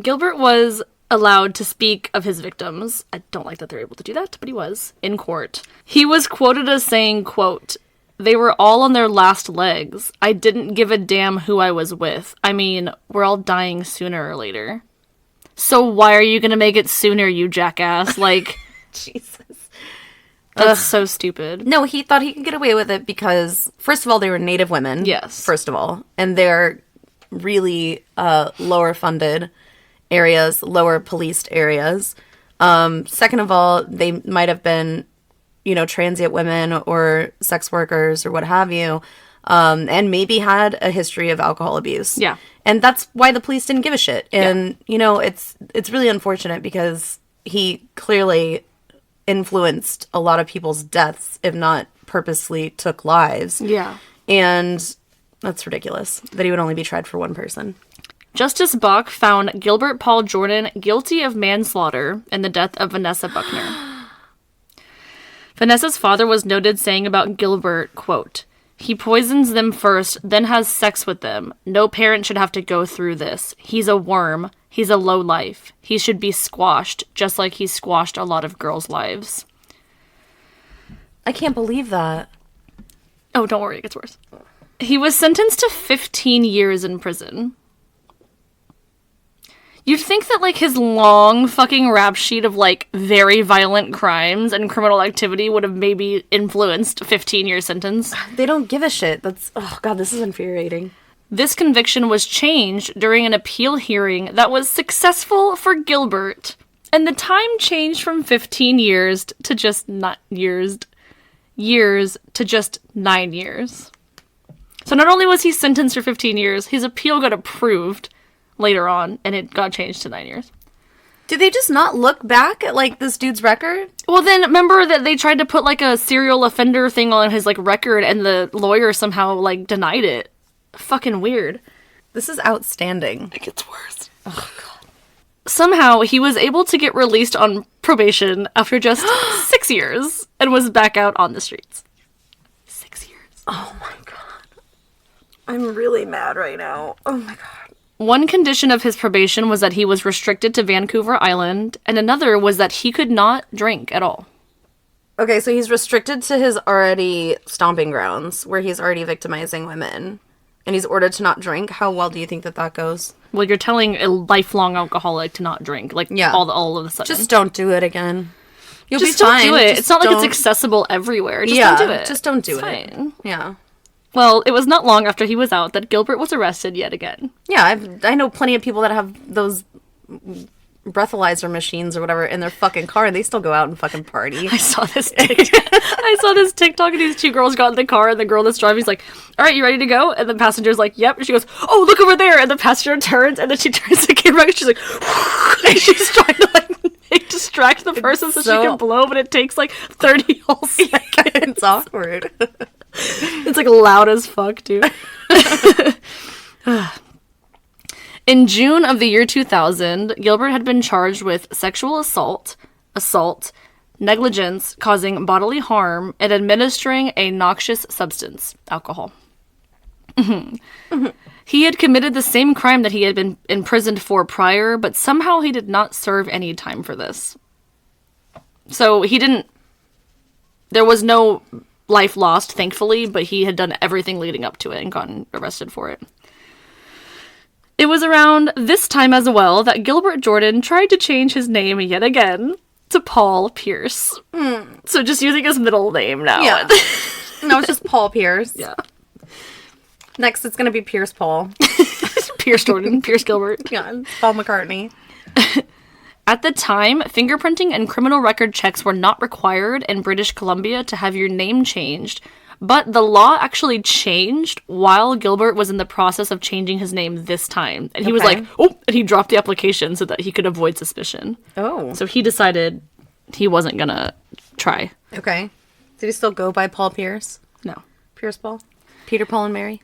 Gilbert was allowed to speak of his victims. I don't like that they're able to do that, but he was, in court. He was quoted as saying, quote, "They were all on their last legs. I didn't give a damn who I was with. I mean, we're all dying sooner or later. So why are you gonna make it sooner, you jackass?" Like, Jesus. That's so stupid. No, he thought he could get away with it because, first of all, they were Native women. Yes. First of all. And they're really lower funded areas, lower policed areas. Second of all, they might have been, transient women or sex workers or what have you, and maybe had a history of alcohol abuse. Yeah. And that's why the police didn't give a shit. And, it's really unfortunate because he clearly influenced a lot of people's deaths, if not purposely took lives. Yeah. And that's ridiculous that he would only be tried for one person. Justice Bach found Gilbert Paul Jordan guilty of manslaughter in the death of Vanessa Buckner. Vanessa's father was noted saying about Gilbert, quote, "He poisons them first, then has sex with them. No parent should have to go through this. He's a worm. He's a lowlife. He should be squashed, just like he squashed a lot of girls' lives." I can't believe that. Oh, don't worry, it gets worse. He was sentenced to 15 years in prison. You'd think that, like, his long fucking rap sheet of, like, very violent crimes and criminal activity would have maybe influenced a 15-year sentence. They don't give a shit. Oh, God, this is infuriating. This conviction was changed during an appeal hearing that was successful for Gilbert, and the time changed from 15 years to just not years to just 9 years. So not only was he sentenced for 15 years, his appeal got approved later on, and it got changed to 9 years. Do they just not look back at, like, this dude's record? Well, then, remember that they tried to put, like, a serial offender thing on his, like, record, and the lawyer somehow, like, denied it. Fucking weird. This is outstanding. It gets worse. Oh, God. Somehow, he was able to get released on probation after just 6 years, and was back out on the streets. 6 years. Oh, my God. I'm really mad right now. Oh, my God. One condition of his probation was that he was restricted to Vancouver Island, and another was that he could not drink at all. Okay, so he's restricted to his already stomping grounds, where he's already victimizing women, and he's ordered to not drink. How well do you think that goes? Well, you're telling a lifelong alcoholic to not drink, like, all of a sudden. Just don't do it again. You'll just be fine. Don't do it. Just it's not like it's accessible everywhere. Just don't do it. Just don't do it's it. Fine. Yeah. Well, it was not long after he was out that Gilbert was arrested yet again. Yeah, I know plenty of people that have those breathalyzer machines or whatever in their fucking car, and they still go out and fucking party. I saw this TikTok, and these two girls got in the car, and the girl that's driving is like, all right, you ready to go? And the passenger's like, yep. And she goes, oh, look over there. And the passenger turns, and then she turns the camera, and she's like, and she's trying to, like, distract the person so she can blow, but it takes, like, 30 whole seconds. It's awkward. It's, like, loud as fuck, too. In June of the year 2000, Gilbert had been charged with sexual assault, negligence causing bodily harm, and administering a noxious substance, alcohol. He had committed the same crime that he had been imprisoned for prior, but somehow he did not serve any time for this. So there was no life lost, thankfully, but he had done everything leading up to it and gotten arrested for it. It was around this time as well that Gilbert Jordan tried to change his name yet again to Paul Pierce. So just using his middle name now. Yeah. No, it's just Paul Pierce. Yeah. Next, it's going to be Pierce Paul. Pierce Jordan. Pierce Gilbert. Yeah, Paul McCartney. At the time, fingerprinting and criminal record checks were not required in British Columbia to have your name changed, but the law actually changed while Gilbert was in the process of changing his name this time. And he was like, oh, and he dropped the application so that he could avoid suspicion. Oh. So he decided he wasn't gonna try. Okay. Did he still go by Paul Pierce? No. Pierce Paul? Peter, Paul, and Mary?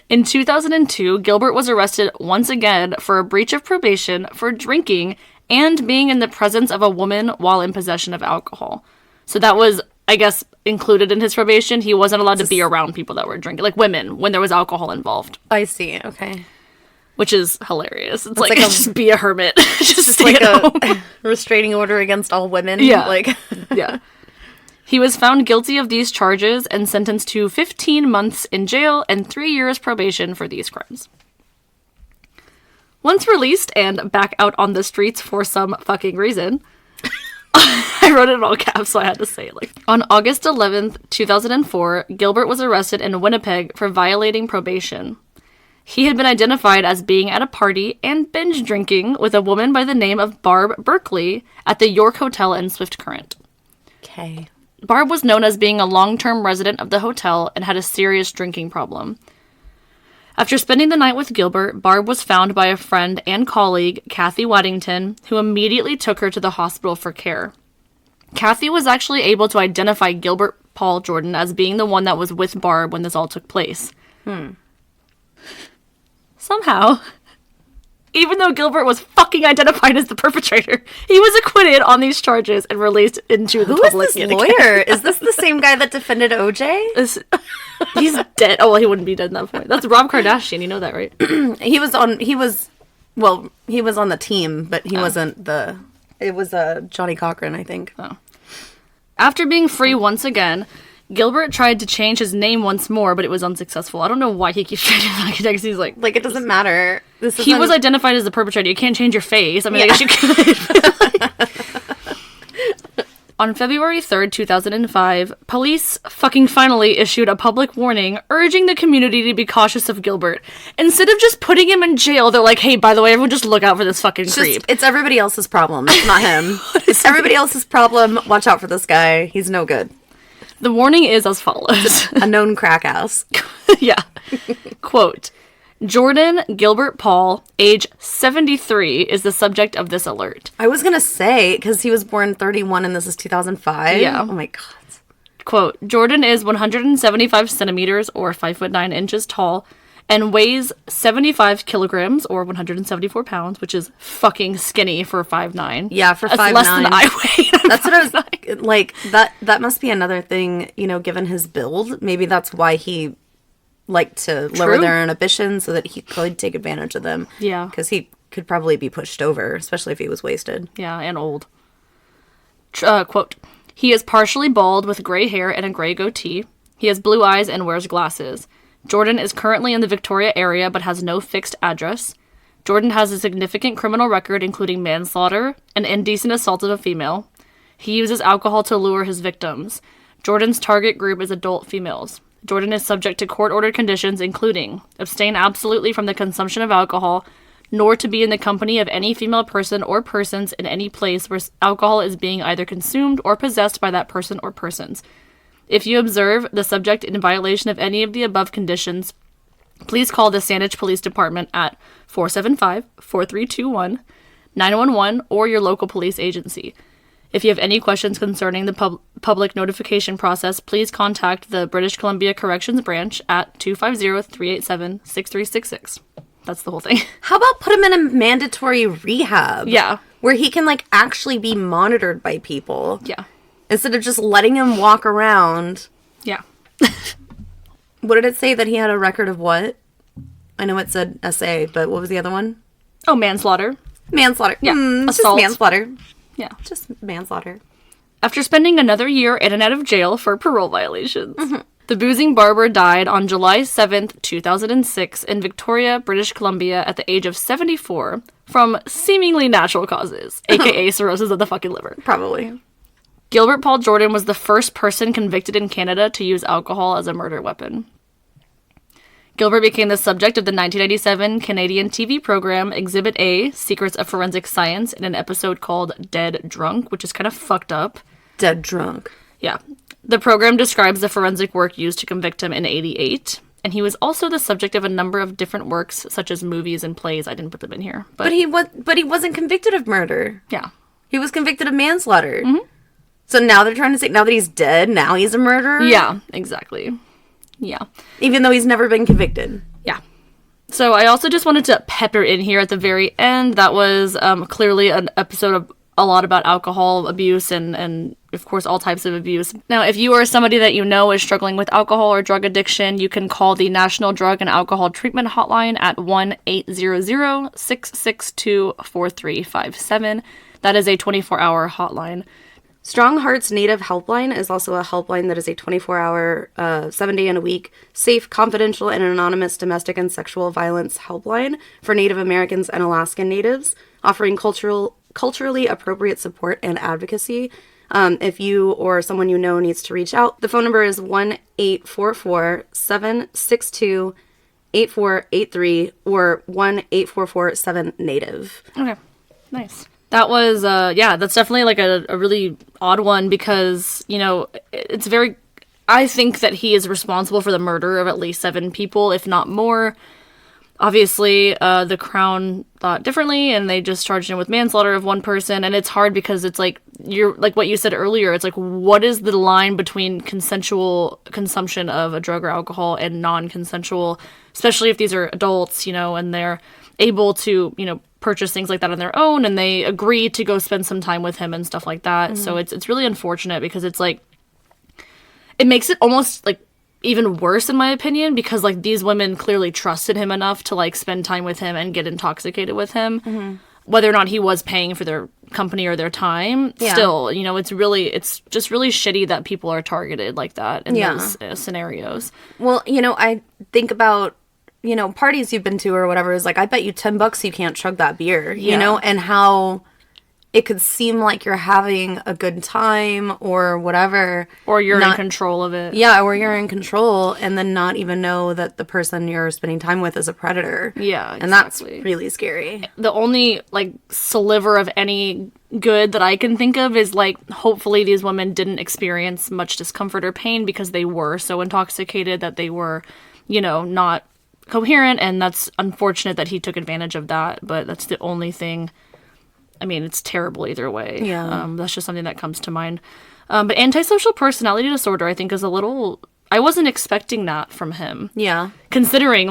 In 2002, Gilbert was arrested once again for a breach of probation for drinking and being in the presence of a woman while in possession of alcohol. So that was, I guess, included in his probation. He wasn't allowed to be around people that were drinking, like women, when there was alcohol involved. I see, okay. Which is hilarious. It's like just be a hermit. just stay like at home. Restraining order against all women. Yeah. Yeah. He was found guilty of these charges and sentenced to 15 months in jail and 3 years probation for these crimes. Once released and back out on the streets for some fucking reason, I wrote it in all caps, so I had to say it. On August 11th, 2004, Gilbert was arrested in Winnipeg for violating probation. He had been identified as being at a party and binge drinking with a woman by the name of Barb Berkeley at the York Hotel in Swift Current. Okay. Barb was known as being a long-term resident of the hotel and had a serious drinking problem. After spending the night with Gilbert, Barb was found by a friend and colleague, Kathy Waddington, who immediately took her to the hospital for care. Kathy was actually able to identify Gilbert Paul Jordan as being the one that was with Barb when this all took place. Somehow, even though Gilbert was fucking identified as the perpetrator, he was acquitted on these charges and released into the public. Who is this lawyer? Is this the same guy that defended OJ? He's dead. Oh, well, he wouldn't be dead at that point. That's Rob Kardashian. You know that, right? He was on the team, but he wasn't it was Johnny Cochran, I think. Oh. After being free once again, Gilbert tried to change his name once more, but it was unsuccessful. I don't know why he keeps trying to back it because he's like... it doesn't matter. He was identified as the perpetrator. You can't change your face. I mean, I guess you could. On February 3rd, 2005, police fucking finally issued a public warning urging the community to be cautious of Gilbert. Instead of just putting him in jail, they're like, hey, by the way, everyone just look out for this fucking creep. It's everybody else's problem. It's not him. It's everybody else's problem. Watch out for this guy. He's no good. The warning is as follows. A known crack ass. Yeah. Quote, Jordan Gilbert Paul, age 73, is the subject of this alert. I was going to say, because he was born 31 and this is 2005. Yeah. Oh my God. Quote, Jordan is 175 centimeters or 5'9" tall and weighs 75 kilograms or 174 pounds, which is fucking skinny for 5'9". Yeah, for 5'9". That's less than I weigh. That's what I was like. That must be another thing, given his build. Maybe that's why he liked to lower their inhibition so that he could take advantage of them. Yeah. Because he could probably be pushed over, especially if he was wasted. Yeah, and old. Quote, he is partially bald with gray hair and a gray goatee. He has blue eyes and wears glasses. Jordan is currently in the Victoria area but has no fixed address. Jordan has a significant criminal record including manslaughter and indecent assault of a female. He uses alcohol to lure his victims. Jordan's target group is adult females. Jordan is subject to court-ordered conditions including abstain absolutely from the consumption of alcohol, nor to be in the company of any female person or persons in any place where alcohol is being either consumed or possessed by that person or persons. If you observe the subject in violation of any of the above conditions, please call the Saanich Police Department at 475-4321, 911, or your local police agency. If you have any questions concerning the public notification process, please contact the British Columbia Corrections Branch at 250-387-6366. That's the whole thing. How about put him in a mandatory rehab? Yeah. Where he can, actually be monitored by people. Yeah. Instead of just letting him walk around. Yeah. What did it say that he had a record of what? I know it said SA, but what was the other one? Oh, manslaughter. Manslaughter. Yeah. Just Assault. manslaughter. Yeah. Just manslaughter. After spending another year in and out of jail for parole violations. Mm-hmm. The boozing barber died on July 7th, 2006 in Victoria, British Columbia at the age of 74 from seemingly natural causes, A.K.A. cirrhosis of the fucking liver. Probably. Gilbert Paul Jordan was the first person convicted in Canada to use alcohol as a murder weapon. Gilbert became the subject of the 1997 Canadian TV program Exhibit A, Secrets of Forensic Science, in an episode called Dead Drunk, which is kind of fucked up. Dead drunk. Yeah. The program describes the forensic work used to convict him in 1988, and he was also the subject of a number of different works, such as movies and plays. I didn't put them in here. But he wasn't convicted of murder. Yeah. He was convicted of manslaughter. Mm-hmm. So now they're trying to say, now that he's dead, now he's a murderer? Yeah, exactly. Yeah. Even though he's never been convicted. Yeah. So I also just wanted to pepper in here at the very end. That was clearly an episode of a lot about alcohol abuse and of course all types of abuse. Now, if you are somebody that you know is struggling with alcohol or drug addiction, you can call the National Drug and Alcohol Treatment Hotline at 1-800-662-4357. That is a 24-hour hotline. StrongHearts Native Helpline is also a helpline that is a 24-hour, 7-day-in-a-week, safe, confidential, and anonymous domestic and sexual violence helpline for Native Americans and Alaskan Natives, offering culturally appropriate support and advocacy. If you or someone you know needs to reach out, the phone number is 1-844-762-8483 or 1-844-7-NATIVE. Okay, nice. That was, that's definitely a really odd one because, it's very, I think that he is responsible for the murder of at least 7 people, if not more. Obviously, the Crown thought differently and they just charged him with manslaughter of one person. And it's hard because it's you're like what you said earlier. It's what is the line between consensual consumption of a drug or alcohol and non-consensual, especially if these are adults, and they're able to, purchase things like that on their own and they agree to go spend some time with him and stuff like that. Mm-hmm. So it's really unfortunate because it's it makes it almost even worse in my opinion because these women clearly trusted him enough to spend time with him and get intoxicated with him. Mm-hmm. Whether or not he was paying for their company or their time, still, it's just really shitty that people are targeted like that in those scenarios. Well, I think about parties you've been to or whatever is I bet you $10 you can't chug that beer, you know, and how it could seem like you're having a good time or whatever. Or you're in control of it. Yeah, or you're in control and then not even know that the person you're spending time with is a predator. Yeah, exactly. And that's really scary. The only, sliver of any good that I can think of is, hopefully these women didn't experience much discomfort or pain because they were so intoxicated that they were, not coherent, and that's unfortunate that he took advantage of that, but that's the only thing. I mean, it's terrible either way. Yeah. That's just something that comes to mind. But antisocial personality disorder, I think, is a little... I wasn't expecting that from him. Yeah. Considering,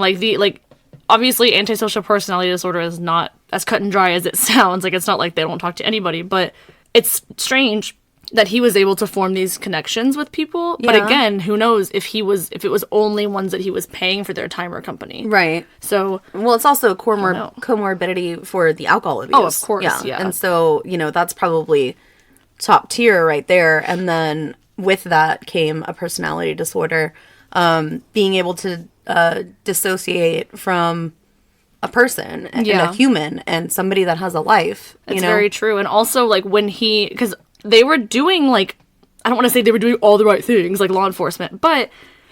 obviously antisocial personality disorder is not as cut and dry as it sounds. Like, it's not like they don't talk to anybody, but it's strange that he was able to form these connections with people. Yeah. But again, who knows if it was only ones that he was paying for their time or company. Right. So, well, it's also a comorbidity for the alcohol abuse. Oh, of course, yeah. And so, that's probably top tier right there. And then with that came a personality disorder, being able to dissociate from a person and a human and somebody that has a life. It's very true. And also, because they were doing, I don't want to say they were doing all the right things, like law enforcement, but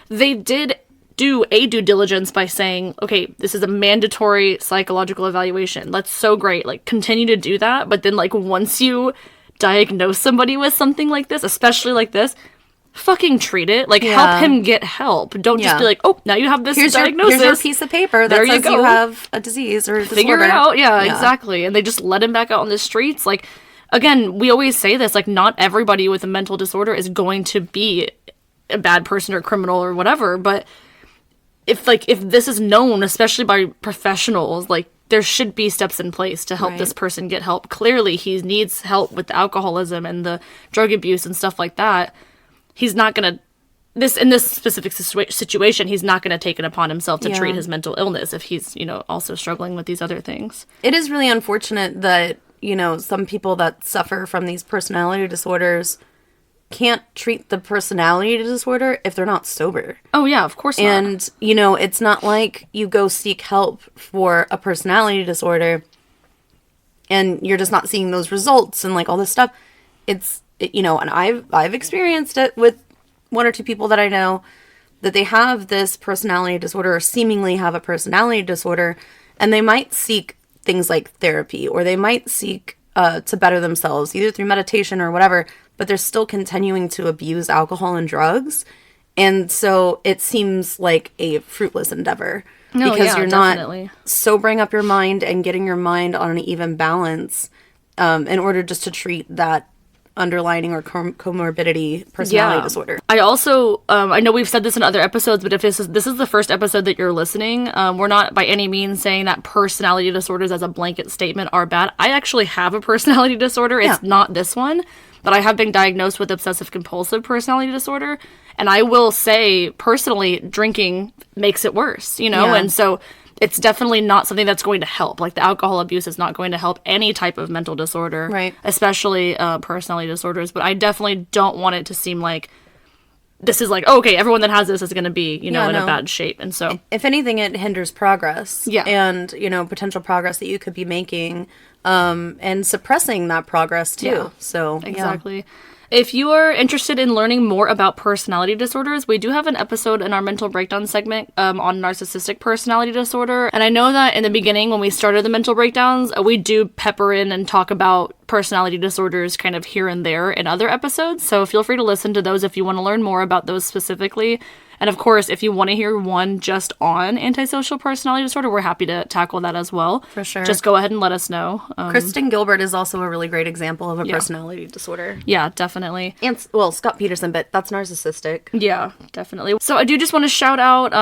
they did do a due diligence by saying, okay, this is a mandatory psychological evaluation. That's so great. Continue to do that. But then, once you diagnose somebody with something like this, especially like this, fucking treat it. Help him get help. Don't just be like, oh, now you have this diagnosis. Here's your piece of paper that says you have a disease or a disorder. Figure it out. Yeah, exactly. And they just let him back out on the streets. Again, we always say this, not everybody with a mental disorder is going to be a bad person or criminal or whatever, but if this is known, especially by professionals, there should be steps in place to help this person get help. Clearly, he needs help with the alcoholism and the drug abuse and stuff like that. He's not going to, in this specific situation, he's not going to take it upon himself to treat his mental illness if he's, also struggling with these other things. It is really unfortunate that, some people that suffer from these personality disorders can't treat the personality disorder if they're not sober. Oh, yeah, of course not. And, it's not like you go seek help for a personality disorder and you're just not seeing those results and, all this stuff. It's, and I've experienced it with one or two people that I know that they have this personality disorder or seemingly have a personality disorder, and they might seek things like therapy, or they might seek to better themselves, either through meditation or whatever, but they're still continuing to abuse alcohol and drugs. And so it seems like a fruitless endeavor because you're definitely not sobering up your mind and getting your mind on an even balance in order just to treat that underlining or comorbidity personality disorder. I also, I know we've said this in other episodes, but if this is the first episode that you're listening, we're not by any means saying that personality disorders as a blanket statement are bad. I actually have a personality disorder. It's not this one, but I have been diagnosed with obsessive compulsive personality disorder. And I will say, personally, drinking makes it worse, And so it's definitely not something that's going to help. The alcohol abuse is not going to help any type of mental disorder, right? Especially personality disorders. But I definitely don't want it to seem like this is okay, everyone that has this is going to be, in a bad shape. And so, if anything, it hinders progress. Yeah. And, potential progress that you could be making and suppressing that progress, too. Yeah. So, exactly. If you are interested in learning more about personality disorders, we do have an episode in our mental breakdown segment on narcissistic personality disorder. And I know that in the beginning, when we started the mental breakdowns, we do pepper in and talk about personality disorders kind of here and there in other episodes. So feel free to listen to those if you want to learn more about those specifically. And of course, if you want to hear one just on antisocial personality disorder, we're happy to tackle that as well. For sure. Just go ahead and let us know. Kristen Gilbert is also a really great example of a personality disorder. Yeah, definitely. And, Scott Peterson, but that's narcissistic. Yeah, definitely. So I do just want to shout out,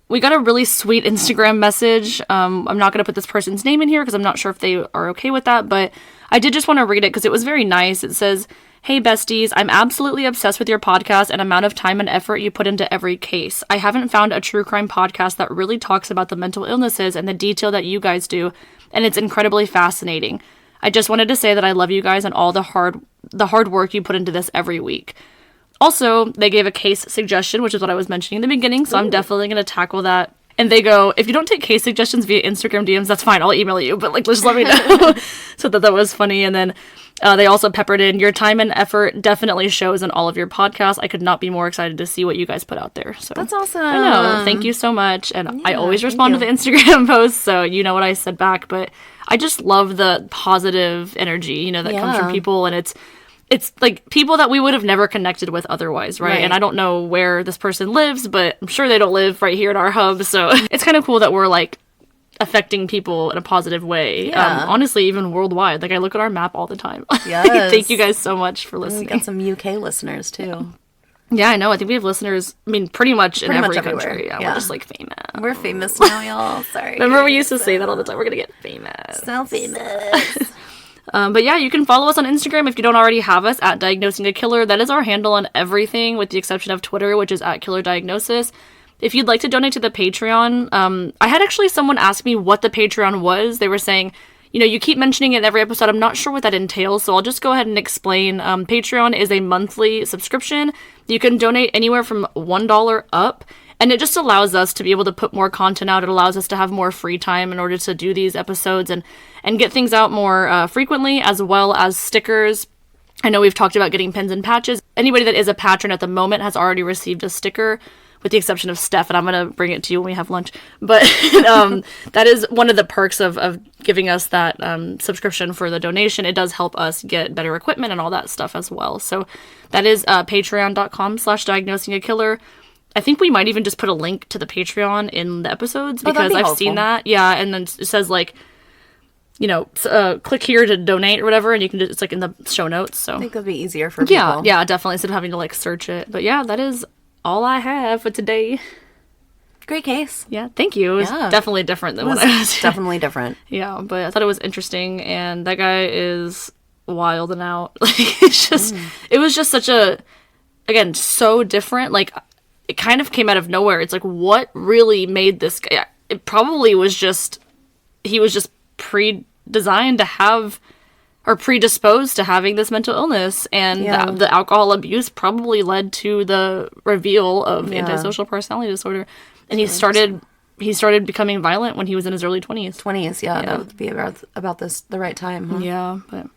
we got a really sweet Instagram message. I'm not going to put this person's name in here because I'm not sure if they are okay with that, but I did just want to read it because it was very nice. It says, "Hey besties, I'm absolutely obsessed with your podcast and amount of time and effort you put into every case. I haven't found a true crime podcast that really talks about the mental illnesses and the detail that you guys do, and it's incredibly fascinating. I just wanted to say that I love you guys and all the hard work you put into this every week." Also, they gave a case suggestion, which is what I was mentioning in the beginning, so I'm definitely going to tackle that. And they go, if you don't take case suggestions via Instagram DMs, that's fine. I'll email you, but just let me know. So that was funny. And then they also peppered in, your time and effort definitely shows in all of your podcasts. I could not be more excited to see what you guys put out there. So that's awesome. I know. Thank you so much. And I always respond to the Instagram posts, so you know what I said back. But I just love the positive energy, that comes from people. And it's like people that we would have never connected with otherwise, right? Right. And I don't know where this person lives, but I'm sure they don't live right here at our hub. So it's kind of cool that we're like affecting people in a positive way. Yeah. Honestly, even worldwide. Like I look at our map all the time. Yes. Thank you guys so much for We listening. got some UK listeners too. Yeah, I know. I think we have listeners, I mean, pretty much in every everywhere. country. Yeah, Yeah. we're just like famous. We're famous now, y'all. Sorry. Remember we used to say that all the time. We're going to get famous. So famous. But yeah, you can follow us on Instagram if you don't already have us at Diagnosing a Killer. That is our handle on everything with the exception of Twitter, which is at Killer Diagnosis. If you'd like to donate to the Patreon, I had actually someone ask me what the Patreon was. They were saying, you know, you keep mentioning it in every episode. I'm not sure what that entails, so I'll just go ahead and explain. Patreon is a monthly subscription. You can donate anywhere from $1 up, and it just allows us to be able to put more content out. It allows us to have more free time in order to do these episodes and get things out more frequently, as well as stickers. I know we've talked about getting pins and patches. Anybody that is a patron at the moment has already received a sticker, with the exception of Steph, and I'm going to bring it to you when we have lunch. But that is one of the perks of giving us that subscription for the donation. It does help us get better equipment and all that stuff as well. So that is patreon.com/diagnosingakiller. I think we might even just put a link to the Patreon in the episodes because be I've helpful. seen that. Yeah, and then it says like, you know, click here to donate or whatever, and you can just, it's like in the show notes. So I think it'll be easier for people. yeah, definitely, instead of having to like search it. But yeah, that is all I have for today. Great case. Yeah, thank you. It was Yeah. definitely different than what I was. Definitely different. Yeah, but I thought it was interesting, and that guy is wild and out. Like it's just, it was just such a, again, so different. Like it kind of came out of nowhere. It's like, what really made this guy? It probably was just, he was just pre-designed to have, or predisposed to having this mental illness, and Yeah. the alcohol abuse probably led to the reveal of antisocial personality disorder. And he started becoming violent when he was in his early 20s. 20s, yeah. That would be about this the right time, huh? Yeah, but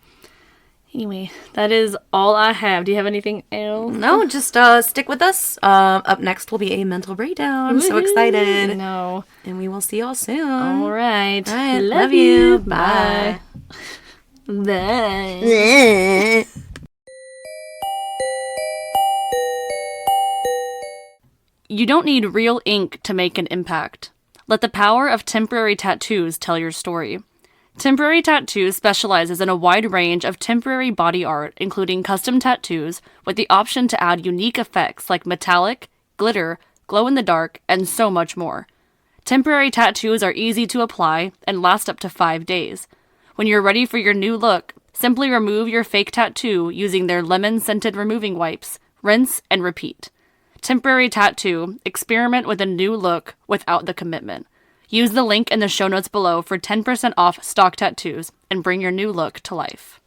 anyway, that is all I have. Do you have anything else? No, just stick with us. Up next will be a mental breakdown. I'm so excited. No. And we will see y'all soon. All right. All right, Love you. Bye. Bye. You don't need real ink to make an impact. Let the power of temporary tattoos tell your story. Temporary Tattoos specializes in a wide range of temporary body art, including custom tattoos, with the option to add unique effects like metallic, glitter, glow-in-the-dark, and so much more. Temporary tattoos are easy to apply and last up to 5 days. When you're ready for your new look, simply remove your fake tattoo using their lemon-scented removing wipes, rinse, and repeat. Temporary Tattoo, experiment with a new look without the commitment. Use the link in the show notes below for 10% off stock tattoos and bring your new look to life.